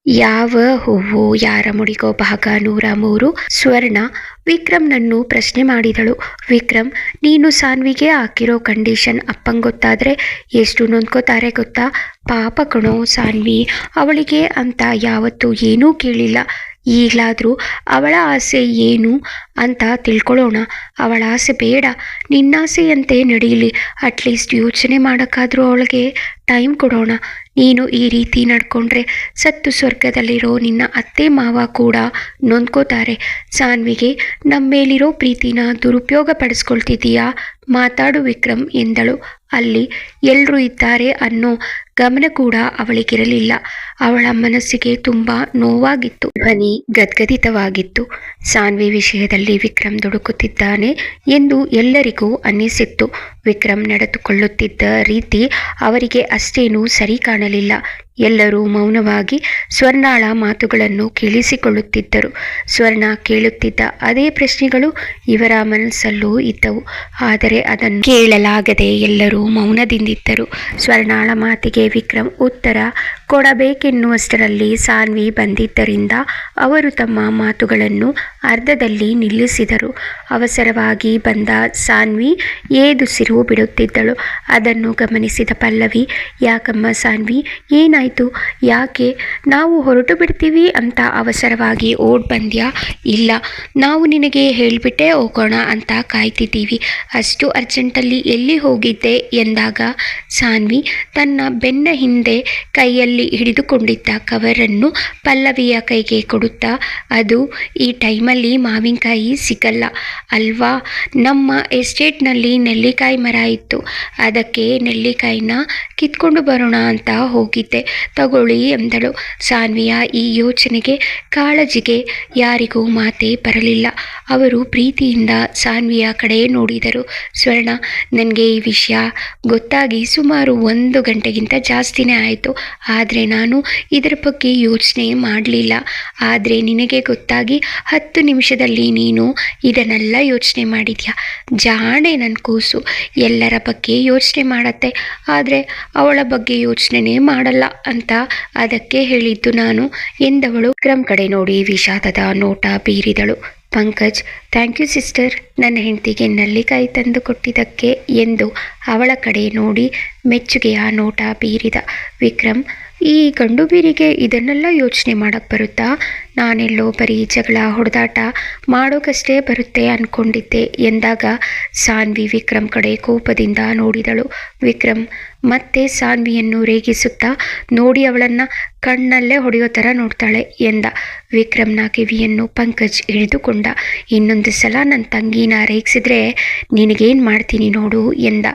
ಯಾವ ಹೂವು ಯಾರ ಮುಡಿಗೋ ಭಾಗ 103. ಸ್ವರ್ಣ ವಿಕ್ರಮ್ನನ್ನು ಪ್ರಶ್ನೆ ಮಾಡಿದಳು. ವಿಕ್ರಮ್, ನೀನು ಸಾನ್ವಿಗೆ ಹಾಕಿರೋ ಕಂಡೀಷನ್ ಅಪ್ಪಂಗೆ ಗೊತ್ತಾದ್ರೆ ಎಷ್ಟು ನೊಂದ್ಕೋತಾರೆ ಗೊತ್ತಾ? ಪಾಪ ಕಣೋ ಸಾನ್ವಿ, ಅವಳಿಗೆ ಅಂತ ಯಾವತ್ತೂ ಏನೂ ಕೇಳಿಲ್ಲ. ಈಗಲಾದರೂ ಅವಳ ಆಸೆ ಏನು ಅಂತ ತಿಳ್ಕೊಳ್ಳೋಣ. ಅವಳ ಆಸೆ ಬೇಡ, ನಿನ್ನಾಸೆಯಂತೆ ನಡೀಲಿ. ಅಟ್ಲೀಸ್ಟ್ ಯೋಚನೆ ಮಾಡೋಕ್ಕಾದ್ರೂ ಅವಳಿಗೆ ಟೈಮ್ ಕೊಡೋಣ. ನೀನು ಈ ರೀತಿ ನಡ್ಕೊಂಡ್ರೆ ಸತ್ತು ಸ್ವರ್ಗದಲ್ಲಿರೋ ನಿನ್ನ ಅತ್ತೆ ಮಾವ ಕೂಡ ನೊಂದ್ಕೋತಾರೆ. ಸಾನ್ವಿಗೆ ನಮ್ಮ ಮೇಲಿರೋ ಪ್ರೀತಿನ ದುರುಪಯೋಗ ಪಡಿಸ್ಕೊಳ್ತಿದ್ದೀಯಾ? ಮಾತಾಡು ವಿಕ್ರಮ್ ಎಂದಳು. ಅಲ್ಲಿ ಎಲ್ಲರೂ ಇದ್ದಾರೆ ಅನ್ನೋ ಗಮನ ಕೂಡ ಅವಳಿಗಿರಲಿಲ್ಲ. ಅವಳ ಮನಸ್ಸಿಗೆ ತುಂಬ ನೋವಾಗಿತ್ತು. ಧ್ವನಿ ಗದ್ಗದಿತವಾಗಿತ್ತು. ಸಾನ್ವಿ ವಿಷಯದಲ್ಲಿ ವಿಕ್ರಮ್ ದುಡುಕುತ್ತಿದ್ದಾನೆ ಎಂದು ಎಲ್ಲರಿಗೂ ಅನ್ನಿಸಿತ್ತು. ವಿಕ್ರಮ್ ನಡೆದುಕೊಳ್ಳುತ್ತಿದ್ದ ರೀತಿ ಅವರಿಗೆ ಅಷ್ಟೇನೂ ಸರಿ ಕಾಣಲಿಲ್ಲ. ಎಲ್ಲರೂ ಮೌನವಾಗಿ ಸ್ವರ್ಣಾಳ ಮಾತುಗಳನ್ನು ಕೇಳಿಸಿಕೊಳ್ಳುತ್ತಿದ್ದರು. ಸ್ವರ್ಣ ಕೇಳುತ್ತಿದ್ದ ಅದೇ ಪ್ರಶ್ನೆಗಳು ಇವರ ಮನಸ್ಸಲ್ಲೂ ಇದ್ದವು. ಆದರೆ ಅದನ್ನು ಕೇಳಲಾಗದೆ ಎಲ್ಲರೂ ಮೌನದಿಂದಿದ್ದರು. ಸ್ವರ್ಣಾಳ ಮಾತಿಗೆ ವಿಕ್ರಮ್ ಉತ್ತರ ಕೊಡಬೇಕೆನ್ನುವಷ್ಟರಲ್ಲಿ ಸಾನ್ವಿ ಬಂದಿದ್ದರಿಂದ ಅವರು ತಮ್ಮ ಮಾತುಗಳನ್ನು ಅರ್ಧದಲ್ಲಿ ನಿಲ್ಲಿಸಿದರು. ಅವಸರವಾಗಿ ಬಂದ ಸಾನ್ವಿ ಏದುಸಿರು ಬಿಡುತ್ತಿದ್ದಳು. ಅದನ್ನು ಗಮನಿಸಿದ ಪಲ್ಲವಿ, ಯಾಕಮ್ಮ ಸಾನ್ವಿ, ಏನಾಯ್ತು? ಯಾಕೆ ನಾವು ಹೊರಟು ಬಿಡ್ತೀವಿ ಅಂತ ಅವಸರವಾಗಿ ಓಡ್ ಬಂದ್ಯಾ? ಇಲ್ಲ, ನಾವು ನಿನಗೆ ಹೇಳಿಬಿಟ್ಟೇ ಹೋಗೋಣ ಅಂತ ಕಾಯ್ತಿದ್ದೀವಿ. ಅಷ್ಟು ಅರ್ಜೆಂಟಲ್ಲಿ ಎಲ್ಲಿ ಹೋಗಿದ್ದೆ ಎಂದಾಗ ಸಾನ್ವಿ ತನ್ನ ಬೆನ್ನ ಹಿಂದೆ ಕೈಯಲ್ಲಿ ಹಿಡಿದುಕೊಂಡಿದ್ದ ಕವರನ್ನು ಪಲ್ಲವಿಯ ಕೈಗೆ ಕೊಡುತ್ತಾ, ಅದು ಈ ಟೈಮಲ್ಲಿ ಮಾವಿನಕಾಯಿ ಸಿಗಲ್ಲ ಅಲ್ವಾ? ನಮ್ಮ ಎಸ್ಟೇಟ್ನಲ್ಲಿ ನೆಲ್ಲಿಕಾಯಿ ಮರ ಇತ್ತು, ಅದಕ್ಕೆ ನೆಲ್ಲಿಕಾಯಿನ ಕಿತ್ಕೊಂಡು ಬರೋಣ ಅಂತ ಹೋಗಿದ್ದೆ, ತಗೊಳ್ಳಿ ಎಂದಳು. ಸಾನ್ವಿಯ ಈ ಯೋಚನೆಗೆ, ಕಾಳಜಿಗೆ ಯಾರಿಗೂ ಮಾತೇ ಬರಲಿಲ್ಲ. ಅವರು ಪ್ರೀತಿಯಿಂದ ಸಾನ್ವಿಯ ಕಡೆ ನೋಡಿದರು. ಸ್ವರ್ಣ, ನನಗೆ ಈ ವಿಷಯ ಗೊತ್ತಾಗಿ ಸುಮಾರು 1 ಗಂಟೆಗಿಂತ ಜಾಸ್ತಿನೇ ಆಯಿತು. ಆದರೆ ನಾನು ಇದರ ಬಗ್ಗೆ ಯೋಚನೆ ಮಾಡಲಿಲ್ಲ. ಆದರೆ ನಿನಗೆ ಗೊತ್ತಾಗಿ 10 ನಿಮಿಷದಲ್ಲಿ ನೀನು ಇದನ್ನೆಲ್ಲ ಯೋಚನೆ ಮಾಡಿದ್ಯಾ? ಜಾಣೆ ನನ್ನ ಕೂಸು. ಎಲ್ಲರ ಬಗ್ಗೆ ಯೋಚನೆ ಮಾಡತ್ತೆ, ಆದರೆ ಅವಳ ಬಗ್ಗೆ ಯೋಚನೆ ಮಾಡಲ್ಲ ಅಂತ ಅದಕ್ಕೆ ಹೇಳಿದ್ದು ನಾನು ಎಂದವಳು ವಿಕ್ರಮ್ ಕಡೆ ನೋಡಿ ವಿಷಾದದ ನೋಟ ಬೀರಿದಳು. ಪಂಕಜ್, ಥ್ಯಾಂಕ್ ಯು ಸಿಸ್ಟರ್, ನನ್ನ ಹೆಂಡತಿಗೆ ನೆಲ್ಲಿಕಾಯಿ ತಂದು ಕೊಟ್ಟಿದ್ದಕ್ಕೆ ಎಂದು ಅವಳ ಕಡೆ ನೋಡಿ ಮೆಚ್ಚುಗೆಯ ನೋಟ ಬೀರಿದ ವಿಕ್ರಮ್. ಈ ಗಂಡು ಬೀರಿಗೆ ಇದನ್ನೆಲ್ಲ ಯೋಚನೆ ಮಾಡೋಕ್ಕೆ ಬರುತ್ತಾ? ನಾನೆಲ್ಲೋ ಬರೀ ಜಗಳ ಹೊಡೆದಾಟ ಮಾಡೋಕ್ಕಷ್ಟೇ ಬರುತ್ತೆ ಅಂದ್ಕೊಂಡಿದ್ದೆ ಎಂದಾಗ ಸಾನ್ವಿ ವಿಕ್ರಮ್ ಕಡೆ ಕೋಪದಿಂದ ನೋಡಿದಳು. ವಿಕ್ರಮ್ ಮತ್ತೆ ಸಾನ್ವಿಯನ್ನು ರೇಗಿಸುತ್ತಾ, ನೋಡಿ ಅವಳನ್ನು ಕಣ್ಣಲ್ಲೇ ಹೊಡೆಯೋ ಥರ ನೋಡ್ತಾಳೆ ಎಂದ. ವಿಕ್ರಮ್ನ ಕಿವಿಯನ್ನು ಪಂಕಜ್ ಹಿಡಿದುಕೊಂಡ. ಇನ್ನೊಂದು ಸಲ ನನ್ನ ತಂಗಿನ ರೇಗಿಸಿದ್ರೆ ನಿನಗೇನು ಮಾಡ್ತೀನಿ ನೋಡು ಎಂದ.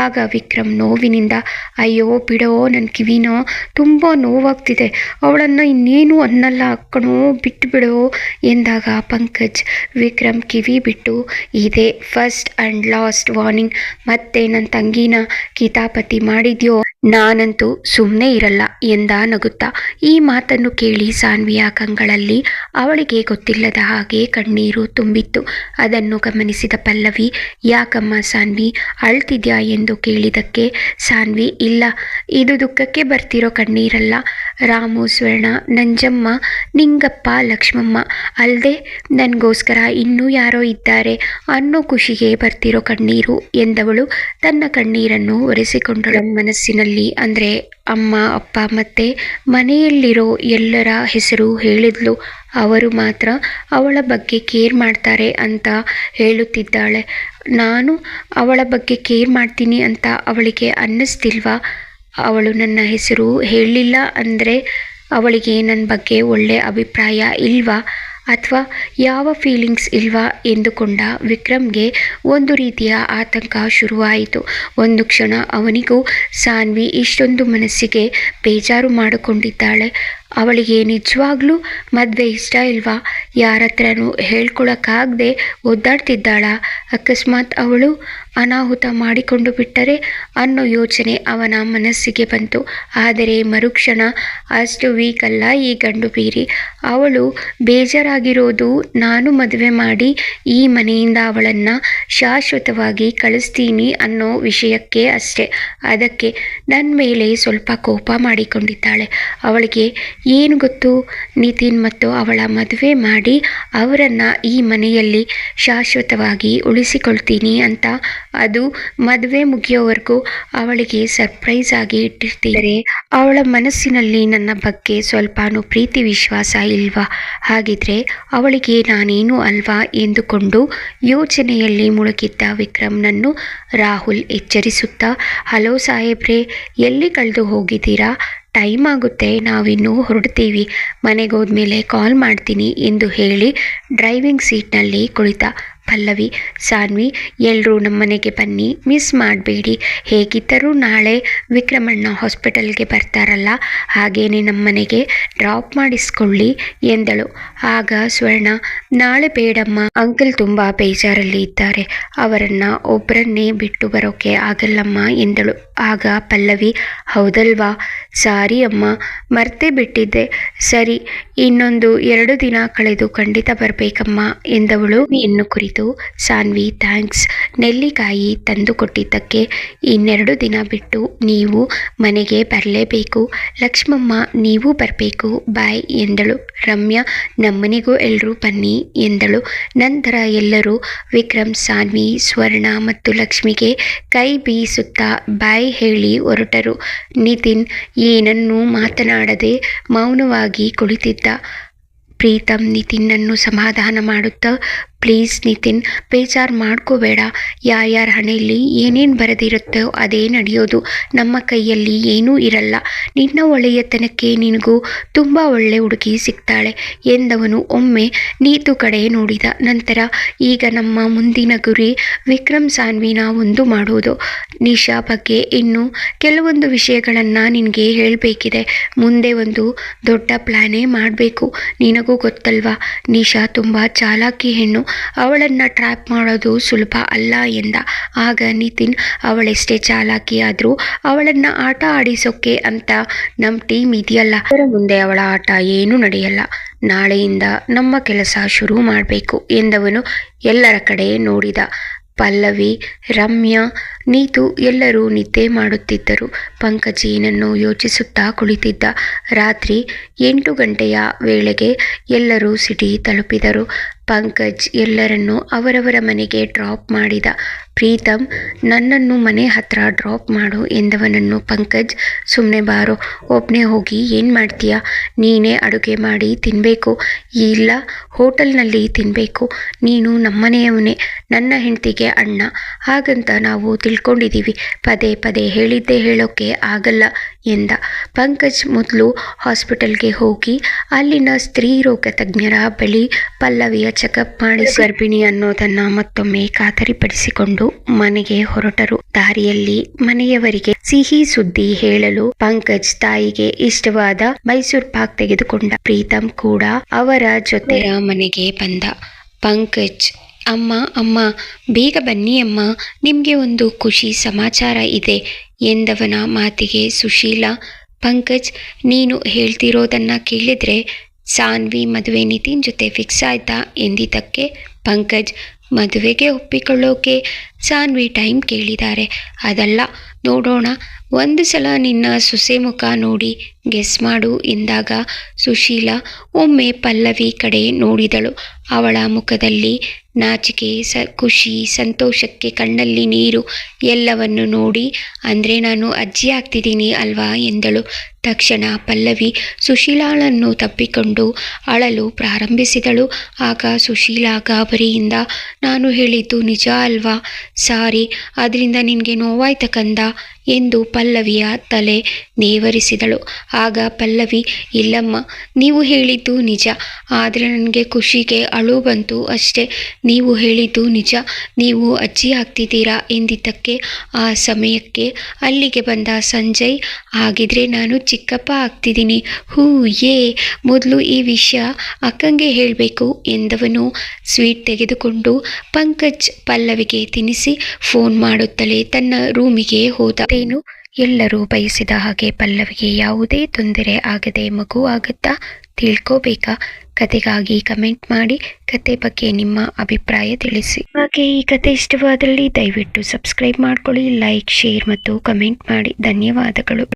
ಆಗ ವಿಕ್ರಮ್ ನೋವಿನಿಂದ, ಅಯ್ಯೋ ಬಿಡೋ, ನನ್ನ ಕಿವಿನೋ ತುಂಬ ನೋವಾಗ್ತಿದೆ, ಅವಳನ್ನು ಇನ್ನೇನು ಅನ್ನಲ್ಲ ಕಣೋ, ಬಿಟ್ಟು ಬಿಡೋ ಎಂದಾಗ ಪಂಕಜ್ ವಿಕ್ರಮ್ ಕಿವಿ ಬಿಟ್ಟು, ಇದೇ ಫಸ್ಟ್ ಆ್ಯಂಡ್ ಲಾಸ್ಟ್ ವಾರ್ನಿಂಗ್. ಮತ್ತೆ ನನ್ನ ತಂಗಿನ ಕಿತಾಪತಿ ಮಾಡಿದ್ಯೋ ನಾನಂತೂ ಸುಮ್ಮನೆ ಇರಲ್ಲ ಎಂದ ನಗುತ್ತಾ. ಈ ಮಾತನ್ನು ಕೇಳಿ ಸಾನ್ವಿಯ ಕಂಗಳಲ್ಲಿ ಅವಳಿಗೆ ಗೊತ್ತಿಲ್ಲದ ಹಾಗೆ ಕಣ್ಣೀರು ತುಂಬಿತ್ತು. ಅದನ್ನು ಗಮನಿಸಿದ ಪಲ್ಲವಿ, ಯಾಕಮ್ಮ ಸಾನ್ವಿ ಅಳ್ತಿದ್ಯಾ ಎಂದು ಕೇಳಿದಕ್ಕೆ ಸಾನ್ವಿ, ಇಲ್ಲ, ಇದು ದುಃಖಕ್ಕೆ ಬರ್ತಿರೋ ಕಣ್ಣೀರಲ್ಲ. ರಾಮು, ಸ್ವರ್ಣ, ನಂಜಮ್ಮ, ನಿಂಗಪ್ಪ, ಲಕ್ಷ್ಮಮ್ಮ ಅಲ್ಲದೆ ನನಗೋಸ್ಕರ ಇನ್ನೂ ಯಾರೋ ಇದ್ದಾರೆ ಅನ್ನೋ ಖುಷಿಗೆ ಬರ್ತಿರೋ ಕಣ್ಣೀರು ಎಂದವಳು ತನ್ನ ಕಣ್ಣೀರನ್ನು ಒರೆಸಿಕೊಂಡಳು. ಮನಸ್ಸಿನಲ್ಲಿ ಅಂದರೆ ಅಮ್ಮ, ಅಪ್ಪ ಮತ್ತು ಮನೆಯಲ್ಲಿರೋ ಎಲ್ಲರ ಹೆಸರು ಹೇಳಿದ್ಲು. ಅವರು ಮಾತ್ರ ಅವಳ ಬಗ್ಗೆ ಕೇರ್ ಮಾಡ್ತಾರೆ ಅಂತ ಹೇಳುತ್ತಿದ್ದಾಳೆ. ನಾನು ಅವಳ ಬಗ್ಗೆ ಕೇರ್ ಮಾಡ್ತೀನಿ ಅಂತ ಅವಳಿಗೆ ಅನ್ನಿಸ್ತಿಲ್ವಾ? ಅವಳು ನನ್ನ ಹೆಸರು ಹೇಳಲಿಲ್ಲ ಅಂದರೆ ಅವಳಿಗೆ ನನ್ನ ಬಗ್ಗೆ ಒಳ್ಳೆ ಅಭಿಪ್ರಾಯ ಇಲ್ವಾ? ಅಥವಾ ಯಾವ ಫೀಲಿಂಗ್ಸ್ ಇಲ್ವಾ ಎಂದುಕೊಂಡ ವಿಕ್ರಮ್ಗೆ ಒಂದು ರೀತಿಯ ಆತಂಕ ಶುರುವಾಯಿತು. ಒಂದು ಕ್ಷಣ ಅವನಿಗೂ ಸಾನ್ವಿ ಇಷ್ಟೊಂದು ಮನಸ್ಸಿಗೆ ಬೇಜಾರು ಮಾಡಿಕೊಂಡಿದ್ದಾಳೆ, ಅವಳಿಗೆ ನಿಜವಾಗ್ಲೂ ಮದುವೆ ಇಷ್ಟ ಇಲ್ವಾ? ಯಾರ ಹತ್ರನೂ ಹೇಳ್ಕೊಳಕ್ಕಾಗದೆ ಒದ್ದಾಡ್ತಿದ್ದಾಳ? ಅಕಸ್ಮಾತ್ ಅವಳು ಅನಾಹುತ ಮಾಡಿಕೊಂಡು ಬಿಟ್ಟರೆ ಅನ್ನೋ ಯೋಚನೆ ಅವನ ಮನಸ್ಸಿಗೆ ಬಂತು. ಆದರೆ ಮರುಕ್ಷಣ, ಅಷ್ಟು ವೀಕ್ ಅಲ್ಲ ಈ ಗಂಡು ಬೀರಿ, ಅವಳು ಬೇಜಾರಾಗಿರೋದು ನಾನು ಮದುವೆ ಮಾಡಿ ಈ ಮನೆಯಿಂದ ಅವಳನ್ನು ಶಾಶ್ವತವಾಗಿ ಕಳಿಸ್ತೀನಿ ಅನ್ನೋ ವಿಷಯಕ್ಕೆ ಅಷ್ಟೇ. ಅದಕ್ಕೆ ನನ್ನ ಮೇಲೆ ಸ್ವಲ್ಪ ಕೋಪ ಮಾಡಿಕೊಂಡಿದ್ದಾಳೆ. ಅವಳಿಗೆ ಏನು ಗೊತ್ತು, ನಿತಿನ್ ಮತ್ತು ಅವಳ ಮದುವೆ ಮಾಡಿ ಅವರನ್ನು ಈ ಮನೆಯಲ್ಲಿ ಶಾಶ್ವತವಾಗಿ ಉಳಿಸಿಕೊಳ್ತೀನಿ ಅಂತ. ಅದು ಮದುವೆ ಮುಗಿಯೋವರೆಗೂ ಅವಳಿಗೆ ಸರ್ಪ್ರೈಸ್ ಆಗಿ ಇಟ್ಟಿರ್ತಾರೆ. ಅವಳ ಮನಸ್ಸಿನಲ್ಲಿ ನನ್ನ ಬಗ್ಗೆ ಸ್ವಲ್ಪನೂ ಪ್ರೀತಿ ವಿಶ್ವಾಸ ಇಲ್ವಾ? ಹಾಗಿದ್ರೆ ಅವಳಿಗೆ ನಾನೇನು ಅಲ್ವಾ ಎಂದುಕೊಂಡು ಯೋಚನೆಯಲ್ಲಿ ಮುಳುಗಿದ್ದ ವಿಕ್ರಮ್ನನ್ನು ರಾಹುಲ್ ಎಚ್ಚರಿಸುತ್ತಾ, ಹಲೋ ಸಾಹೇಬ್ರೆ, ಎಲ್ಲಿ ಕಳೆದು ಹೋಗಿದ್ದೀರಾ? ಟೈಮ್ ಆಗುತ್ತೆ, ನಾವಿನ್ನೂ ಹೊರಡ್ತೀವಿ, ಮನೆಗೋದ್ಮೇಲೆ ಕಾಲ್ ಮಾಡ್ತೀನಿ ಎಂದು ಹೇಳಿ ಡ್ರೈವಿಂಗ್ ಸೀಟ್ನಲ್ಲಿ ಕುಳಿತ. ಪಲ್ಲವಿ, ಸಾನ್ವಿ, ಎಲ್ಲರೂ ನಮ್ಮನೆಗೆ ಬನ್ನಿ, ಮಿಸ್ ಮಾಡಬೇಡಿ. ಹೇಗಿದ್ದರೂ ನಾಳೆ ವಿಕ್ರಮಣ್ಣ ಹಾಸ್ಪಿಟಲ್ಗೆ ಬರ್ತಾರಲ್ಲ, ಹಾಗೇನೆ ನಮ್ಮನೆಗೆ ಡ್ರಾಪ್ ಮಾಡಿಸ್ಕೊಳ್ಳಿ ಎಂದಳು. ಆಗ ಸ್ವರ್ಣ, ನಾಳೆ ಬೇಡಮ್ಮ, ಅಂಕಲ್ ತುಂಬ ಬೇಜಾರಲ್ಲಿ ಇದ್ದಾರೆ, ಅವರನ್ನು ಒಬ್ಬರನ್ನೇ ಬಿಟ್ಟು ಬರೋಕೆ ಆಗಲ್ಲಮ್ಮ ಎಂದಳು. ಆಗ ಪಲ್ಲವಿ, ಹೌದಲ್ವಾ, ಸಾರಿ ಅಮ್ಮ, ಮರ್ತೇ ಬಿಟ್ಟಿದ್ದೆ, ಸರಿ ಇನ್ನೊಂದು 2 ದಿನ ಕಳೆದು ಖಂಡಿತ ಬರಬೇಕಮ್ಮ ಎಂದವಳು. ಇನ್ನು ಕುರಿತು ಸಾನ್ವಿ, ಥ್ಯಾಂಕ್ಸ್, ನೆಲ್ಲಿಕಾಯಿ ತಂದು ಕೊಟ್ಟಿದ್ದಕ್ಕೆ. ಇನ್ನೆರಡು ದಿನ ಬಿಟ್ಟು ನೀವು ಮನೆಗೆ ಬರಲೇಬೇಕು. ಲಕ್ಷ್ಮಮ್ಮ, ನೀವು ಬರಬೇಕು, ಬಾಯ್ ಎಂದಳು. ರಮ್ಯಾ, ನಮ್ಮನೆಗೂ ಎಲ್ಲರೂ ಬನ್ನಿ ಎಂದಳು. ನಂತರ ಎಲ್ಲರೂ ವಿಕ್ರಮ್, ಸಾನ್ವಿ, ಸ್ವರ್ಣ ಮತ್ತು ಲಕ್ಷ್ಮಿಗೆ ಕೈ ಬೀಸುತ್ತಾ ಬಾಯ್ ಹೇಳಿ ಹೊರಟರು. ನಿತಿನ್ ಏನನ್ನೂ ಮಾತನಾಡದೆ ಮೌನವಾಗಿ ಕುಳಿತಿದ್ದ. ಪ್ರೀತಮ್ ನಿತಿನ್ನನ್ನು ಸಮಾಧಾನ ಮಾಡುತ್ತಾ, ಪ್ಲೀಸ್ ನಿತಿನ್, ಬೇಜಾರು ಮಾಡ್ಕೋಬೇಡ, ಯಾರ್ಯಾರ ಹಣೆಯಲ್ಲಿ ಏನೇನು ಬರೆದಿರುತ್ತೋ ಅದೇ ನಡೆಯೋದು, ನಮ್ಮ ಕೈಯಲ್ಲಿ ಏನೂ ಇರಲ್ಲ, ನಿನ್ನ ಒಳ್ಳೆಯತನಕ್ಕೆ ನಿನಗೂ ತುಂಬ ಒಳ್ಳೆ ಹುಡುಗಿ ಸಿಗ್ತಾಳೆ ಎಂದವನು ಒಮ್ಮೆ ನೀತು ಕಡೆ ನೋಡಿದ. ನಂತರ, ಈಗ ನಮ್ಮ ಮುಂದಿನ ಗುರಿ ವಿಕ್ರಮ್ ಸಾನ್ವಿನ ಒಂದು ಮಾಡೋದು. ನಿಶಾ ಬಗ್ಗೆ ಇನ್ನೂ ಕೆಲವೊಂದು ವಿಷಯಗಳನ್ನು ನಿನಗೆ ಹೇಳಬೇಕಿದೆ. ಮುಂದೆ ಒಂದು ದೊಡ್ಡ ಪ್ಲ್ಯಾನೇ ಮಾಡಬೇಕು. ನಿನಗೂ ಗೊತ್ತಲ್ವಾ, ನಿಶಾ ತುಂಬ ಚಾಲಾಕಿ ಹೆಣ್ಣು, ಅವಳನ್ನು ಟ್ರ್ಯಾಪ್ ಮಾಡೋದು ಸುಲಭ ಅಲ್ಲ ಎಂದ. ಆಗ ನಿತಿನ್, ಅವಳೆಷ್ಟೇ ಚಾಲಾಕಿ ಆದರೂ ಅವಳನ್ನು ಆಟ ಆಡಿಸೋಕೆ ಅಂತ ನಮ್ಮ ಟೀಮ್ ಇದೆಯಲ್ಲ, ಅದರ ಮುಂದೆ ಅವಳ ಆಟ ಏನೂ ನಡೆಯಲ್ಲ. ನಾಳೆಯಿಂದ ನಮ್ಮ ಕೆಲಸ ಶುರು ಮಾಡಬೇಕು ಎಂದವನು ಎಲ್ಲರ ಕಡೆ ನೋಡಿದ. ಪಲ್ಲವಿ, ರಮ್ಯಾ, ನೀತು ಎಲ್ಲರೂ ನಿದ್ದೆ ಮಾಡುತ್ತಿದ್ದರು. ಪಂಕಜ್ ಏನನ್ನು ಯೋಚಿಸುತ್ತಾ ಕುಳಿತಿದ್ದ. ರಾತ್ರಿ 8 ಗಂಟೆಯ ವೇಳೆಗೆ ಎಲ್ಲರೂ ಸಿಟಿ ತಲುಪಿದರು. ಪಂಕಜ್ ಎಲ್ಲರನ್ನೂ ಅವರವರ ಮನೆಗೆ ಡ್ರಾಪ್ ಮಾಡಿದ. ಪ್ರೀತಮ್, ನನ್ನನ್ನು ಮನೆ ಹತ್ರ ಡ್ರಾಪ್ ಮಾಡು ಎಂದವನನ್ನು ಪಂಕಜ್, ಸುಮ್ಮನೆ ಬಾರೋ, ಒಬ್ಬನೇ ಹೋಗಿ ಏನು ಮಾಡ್ತೀಯಾ, ನೀನೇ ಅಡುಗೆ ಮಾಡಿ ತಿನ್ನಬೇಕು, ಇಲ್ಲ ಹೋಟೆಲ್ನಲ್ಲಿ ತಿನ್ನಬೇಕು, ನೀನು ನಮ್ಮನೆಯವನೇ, ನನ್ನ ಹೆಂಡತಿಗೆ ಅಣ್ಣ, ಹಾಗಂತ ನಾವು ತಿಳ್ಕೊಂಡಿದ್ದೀವಿ, ಪದೇ ಪದೇ ಹೇಳಿದ್ದೇ ಹೇಳೋಕ್ಕೆ ಆಗಲ್ಲ ಎಂದ. ಪಂಕಜ್ ಮೊದಲು ಹಾಸ್ಪಿಟಲ್ಗೆ ಹೋಗಿ ಅಲ್ಲಿನ ಸ್ತ್ರೀ ರೋಗ ತಜ್ಞರ ಬಳಿ ಪಲ್ಲವಿಯ ಚೆಕಪ್ ಮಾಡಿ ಗರ್ಭಿಣಿ ಅನ್ನೋದನ್ನ ಮತ್ತೊಮ್ಮೆ ಖಾತರಿಪಡಿಸಿಕೊಂಡು ಮನೆಗೆ ಹೊರಟರು. ದಾರಿಯಲ್ಲಿ ಮನೆಯವರಿಗೆ ಸಿಹಿ ಸುದ್ದಿ ಹೇಳಲು ಪಂಕಜ್ ತಾಯಿಗೆ ಇಷ್ಟವಾದ ಮೈಸೂರು ಪಾಕ್ ತೆಗೆದುಕೊಂಡ. ಪ್ರೀತಮ್ ಕೂಡ ಅವರ ಜೊತೆ ಮನೆಗೆ ಬಂದ. ಪಂಕಜ್, ಅಮ್ಮ ಅಮ್ಮ, ಬೇಗ ಬನ್ನಿ ಅಮ್ಮ, ನಿಮಗೆ ಒಂದು ಖುಷಿ ಸಮಾಚಾರ ಇದೆ ಎಂದವನ ಮಾತಿಗೆ ಸುಶೀಲಾ, ಪಂಕಜ್, ನೀನು ಹೇಳ್ತಿರೋದನ್ನ ಕೇಳಿದ್ರೆ ಸಾನ್ವಿ ಮದುವೆ ನಿತಿನ್ ಜೊತೆ ಫಿಕ್ಸ್ ಆಯ್ತಾ ಎಂದಿದ್ದಕ್ಕೆ ಪಂಕಜ್, ಮದುವೆಗೆ ಒಪ್ಪಿಕೊಳ್ಳೋಕೆ ಸಾನ್ವಿ ಟೈಮ್ ಕೇಳಿದ್ದಾರೆ, ಅದಲ್ಲ, ನೋಡೋಣ, ಒಂದು ಸಲ ನಿನ್ನ ಸೊಸೆ ಮುಖ ನೋಡಿ ಗೆಸ್ ಮಾಡು ಎಂದಾಗ ಸುಶೀಲಾ ಒಮ್ಮೆ ಪಲ್ಲವಿ ಕಡೆ ನೋಡಿದಳು. ಅವಳ ಮುಖದಲ್ಲಿ ನಾಚಿಕೆ, ಖುಷಿ, ಸಂತೋಷಕ್ಕೆ ಕಣ್ಣಲ್ಲಿ ನೀರು ಎಲ್ಲವನ್ನು ನೋಡಿ, ಅಂದರೆ ನಾನು ಅಜ್ಜಿ ಆಗ್ತಿದ್ದೀನಿ ಅಲ್ವಾ ಎಂದಳು. ತಕ್ಷಣ ಪಲ್ಲವಿ ಸುಶೀಲಾಳನ್ನು ತಪ್ಪಿಕೊಂಡು ಅಳಲು ಪ್ರಾರಂಭಿಸಿದಳು. ಆಗ ಸುಶೀಲಾ ಗಾಬರಿಯಿಂದ, ನಾನು ಹೇಳಿದ್ದು ನಿಜ ಅಲ್ವಾ, ಸಾರಿ, ಅದರಿಂದ ನಿನಗೆ ನೋವಾಯ್ತ ಕಂದ ಎಂದು ಪಲ್ಲವಿಯ ತಲೆ ನೇವರಿಸಿದಳು. ಆಗ ಪಲ್ಲವಿ, ಇಲ್ಲಮ್ಮ, ನೀವು ಹೇಳಿದ್ದು ನಿಜ, ಆದರೆ ನನಗೆ ಖುಷಿಗೆ ಅಳು ಬಂತು ಅಷ್ಟೇ, ನೀವು ಹೇಳಿದ್ದು ನಿಜ, ನೀವು ಅಜ್ಜಿ ಆಗ್ತಿದ್ದೀರಾ ಎಂದಿದ್ದಕ್ಕೆ ಆ ಸಮಯಕ್ಕೆ ಅಲ್ಲಿಗೆ ಬಂದ ಸಂಜಯ್, ಹಾಗಿದ್ರೆ ನಾನು ಚಿಕ್ಕಪ್ಪ ಆಗ್ತಿದ್ದೀನಿ, ಹೂ ಯೇ, ಮೊದಲು ಈ ವಿಷಯ ಅಕ್ಕಂಗೆ ಹೇಳಬೇಕು ಎಂದವನು ಸ್ವೀಟ್ ತೆಗೆದುಕೊಂಡು ಪಂಕಜ್ ಪಲ್ಲವಿಗೆ ತಿನ್ನಿಸಿ ಫೋನ್ ಮಾಡುತ್ತಲೇ ತನ್ನ ರೂಮಿಗೆ ಹೋದ. ಎಲ್ಲರೂ ಬಯಸಿದ ಹಾಗೆ ಪಲ್ಲವಿಗೆ ಯಾವುದೇ ತೊಂದರೆ ಆಗದೆ ಮಗು ಆಗುತ್ತಾ ತಿಳ್ಕೋಬೇಕಾ? ಕತೆಗಾಗಿ ಕಮೆಂಟ್ ಮಾಡಿ, ಕತೆ ಬಗ್ಗೆ ನಿಮ್ಮ ಅಭಿಪ್ರಾಯ ತಿಳಿಸಿ. ಹಾಗೆ ಈ ಕತೆ ಇಷ್ಟವಾದಲ್ಲಿ ದಯವಿಟ್ಟು ಸಬ್ಸ್ಕ್ರೈಬ್ ಮಾಡ್ಕೊಳ್ಳಿ, ಲೈಕ್, ಶೇರ್ ಮತ್ತು ಕಮೆಂಟ್ ಮಾಡಿ. ಧನ್ಯವಾದಗಳು.